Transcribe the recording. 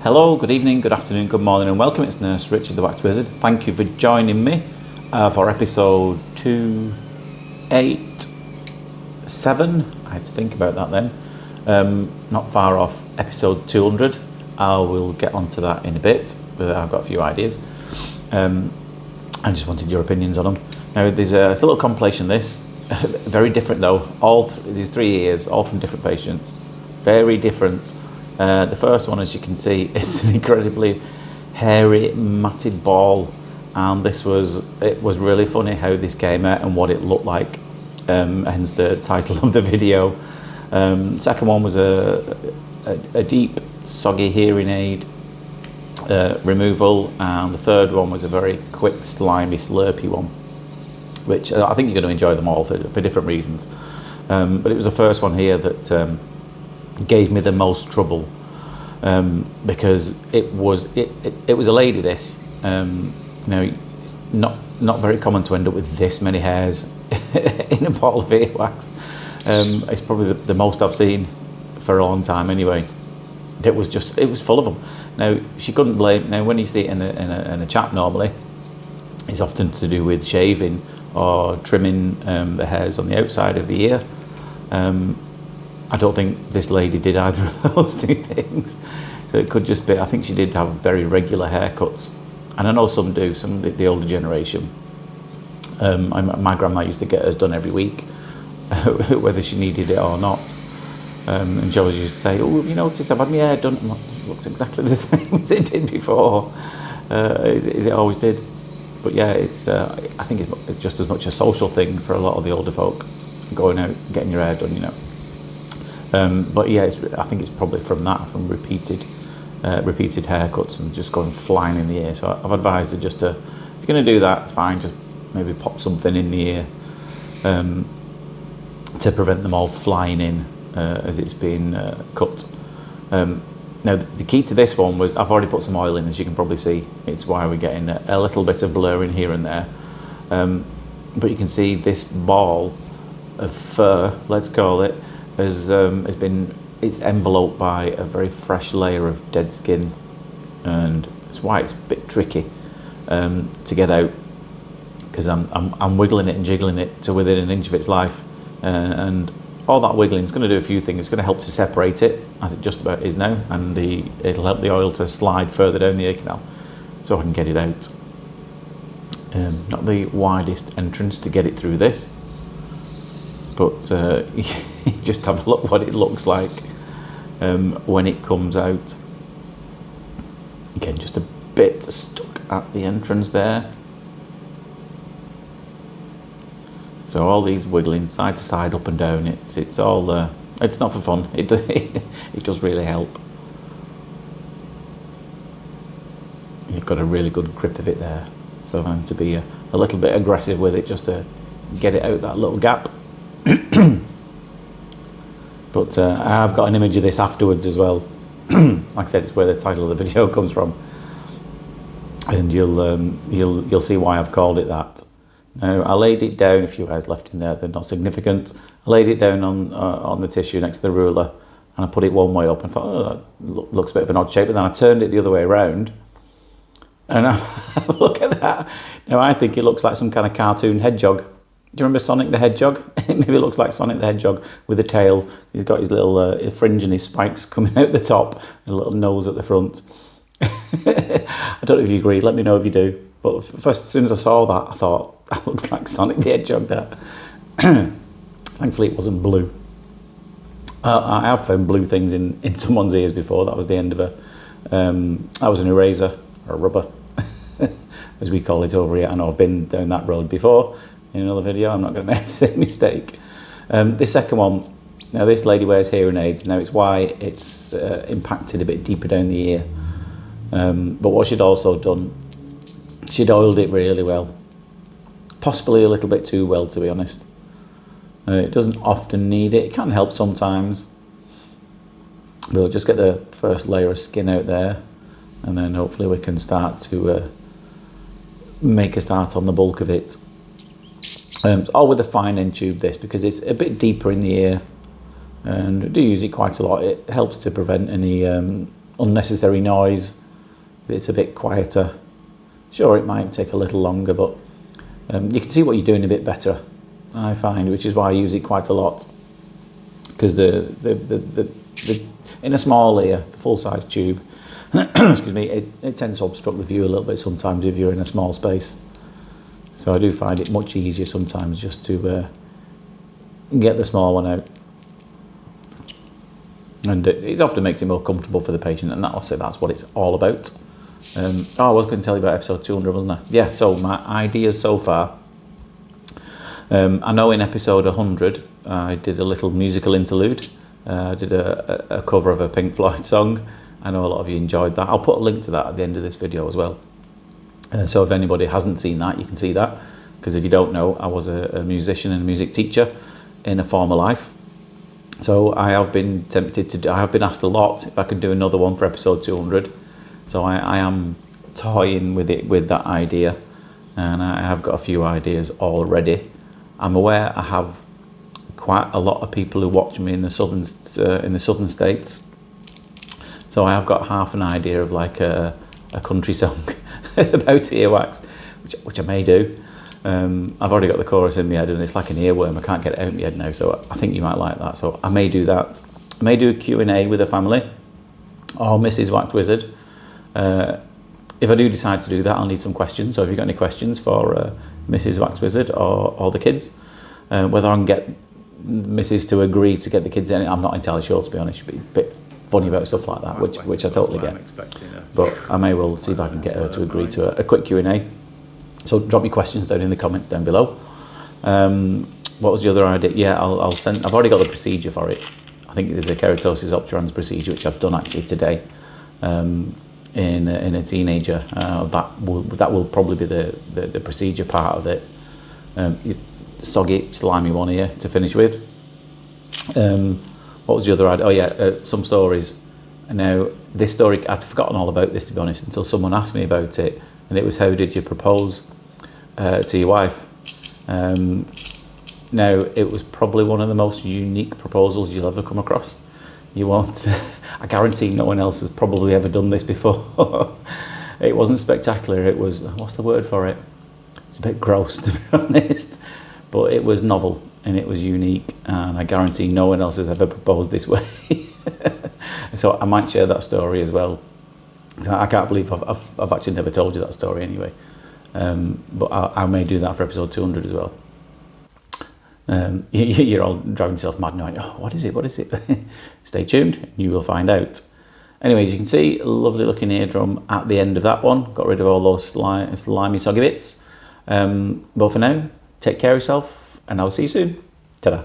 Hello, good evening, good afternoon, good morning and welcome. It's Nurse Richard the Wax Wizard. Thank you for joining me for episode 287. I had to think about that then. Not far off episode 200. I will get onto that in a bit, but I've got a few ideas. I just wanted your opinions on them. Now there's a little compilation of this. Very different though. These 3 years, all from different patients. Very different. The first one, as you can see, is an incredibly hairy, matted ball, and it was really funny how this came out and what it looked like, hence the title of the video. Second one was a deep, soggy hearing aid removal, and the third one was a very quick, slimy, slurpy one, which I think you're going to enjoy them all for different reasons. But it was the first one here that gave me the most trouble, because it was a lady. This not very common to end up with this many hairs in a ball of earwax. It's probably the most I've seen for a long time anyway. It was full of them. Now she couldn't blame. Now when you see it in a chap normally, it's often to do with shaving or trimming the hairs on the outside of the ear. I don't think this lady did either of those two things. So it could just be, I think she did have very regular haircuts. And I know some do, some of the older generation. My grandma used to get hers done every week, whether she needed it or not. And she always used to say, "Oh, have you noticed I've had my hair done?" It looks exactly the same as it did before, as it always did. But yeah, I think it's just as much a social thing for a lot of the older folk, going out, getting your hair done, But yeah, I think it's probably from repeated haircuts and just going flying in the ear. So I've advised her if you're going to do that, it's fine. Just maybe pop something in the ear to prevent them all flying in as it's being cut. Now the key to this one was I've already put some oil in, as you can probably see. It's why we're getting a little bit of blurring here and there. But you can see this ball of fur, let's call it, it's enveloped by a very fresh layer of dead skin, and that's why it's a bit tricky to get out, because I'm wiggling it and jiggling it to within an inch of its life, and all that wiggling is going to do a few things. It's going to help to separate it, as it just about is now, and it'll help the oil to slide further down the ear canal so I can get it out. Not the widest entrance to get it through this, but just have a look what it looks like when it comes out. Again, just a bit stuck at the entrance there. So all these wiggling side to side, up and down, it's all it's not for fun. It does really help. You've got a really good grip of it there, so I'm having to be a little bit aggressive with it just to get it out that little gap. But I've got an image of this afterwards as well. Like I said, it's where the title of the video comes from, and you'll see why I've called it that. Now I laid it down. A few hairs left in there, they're not significant. I laid it down on the tissue next to the ruler, and I put it one way up and thought, oh, that looks a bit of an odd shape. But then I turned it the other way around, and look at that. Now I think it looks like some kind of cartoon hedgehog. Do you remember Sonic the Hedgehog? Maybe it looks like Sonic the Hedgehog with a tail. He's got his little fringe and his spikes coming out the top, and a little nose at the front. I don't know if you agree. Let me know if you do. But first, as soon as I saw that, I thought, that looks like Sonic the Hedgehog, that. Thankfully, it wasn't blue. I have found blue things in someone's ears before. That was the end of that was an eraser, or a rubber, as we call it over here. I know I've been down that road before in another video. I'm not going to make the same mistake. This second one, now this lady wears hearing aids. Now it's why it's impacted a bit deeper down the ear. But what she'd also done, she'd oiled it really well. Possibly a little bit too well, to be honest. It doesn't often need it. It can help sometimes. We'll just get the first layer of skin out there, and then hopefully we can start to make a start on the bulk of it. All with a fine end tube, this, because it's a bit deeper in the ear, and I do use it quite a lot. It helps to prevent any unnecessary noise. It's a bit quieter. Sure, it might take a little longer, but you can see what you're doing a bit better, I find, which is why I use it quite a lot. Because the in a small ear, the full-size tube, excuse me, it tends to obstruct the view a little bit sometimes if you're in a small space. So I do find it much easier sometimes just to get the small one out. And it often makes it more comfortable for the patient, and that's what it's all about. I was going to tell you about episode 200, wasn't I? Yeah, so my ideas so far. I know in episode 100, I did a little musical interlude. I did a cover of a Pink Floyd song. I know a lot of you enjoyed that. I'll put a link to that at the end of this video as well. So if anybody hasn't seen that, you can see that. Because if you don't know, I was a musician and a music teacher in a former life. So I have been I have been asked a lot if I can do another one for episode 200. So I am toying with that idea, and I have got a few ideas already. I'm aware I have quite a lot of people who watch me in the southern states. So I have got half an idea of like a country song about earwax, which I may do. I've already got the chorus in my head, and it's like an earworm. I can't get it out of my head now, so I think you might like that. So I may do that. I may do a Q&A with a family or Mrs. Wax Wizard. If I do decide to do that, I'll need some questions. So if you've got any questions for Mrs. Wax Wizard or the kids, whether I can get Mrs. to agree to get the kids in, I'm not entirely sure, to be honest. She'd be a bit funny about stuff like that, which I totally get. But I may well see if I can get her to agree to a quick Q&A. So drop your questions down in the comments down below. What was the other idea? Yeah, I'll send. I've already got the procedure for it. I think there's a keratosis obturans procedure which I've done actually today in a teenager. That will probably be the procedure part of it. Soggy, slimy one here to finish with. What was the other idea? Oh yeah, some stories. Now this story, I'd forgotten all about this, to be honest, until someone asked me about it, and it was, how did you propose to your wife? Now, it was probably one of the most unique proposals you'll ever come across. You won't, I guarantee no one else has probably ever done this before. It wasn't spectacular, it was, what's the word for it? It's a bit gross, to be honest, but it was novel and it was unique, and I guarantee no one else has ever proposed this way. So I might share that story as well. I can't believe I've actually never told you that story anyway. But I may do that for episode 200 as well. You're all driving yourself mad now. Oh, what is it? Stay tuned, you will find out. Anyways, you can see a lovely looking eardrum at the end of that one. Got rid of all those slimy, soggy bits. But for now, take care of yourself, and I'll see you soon. Ta-da.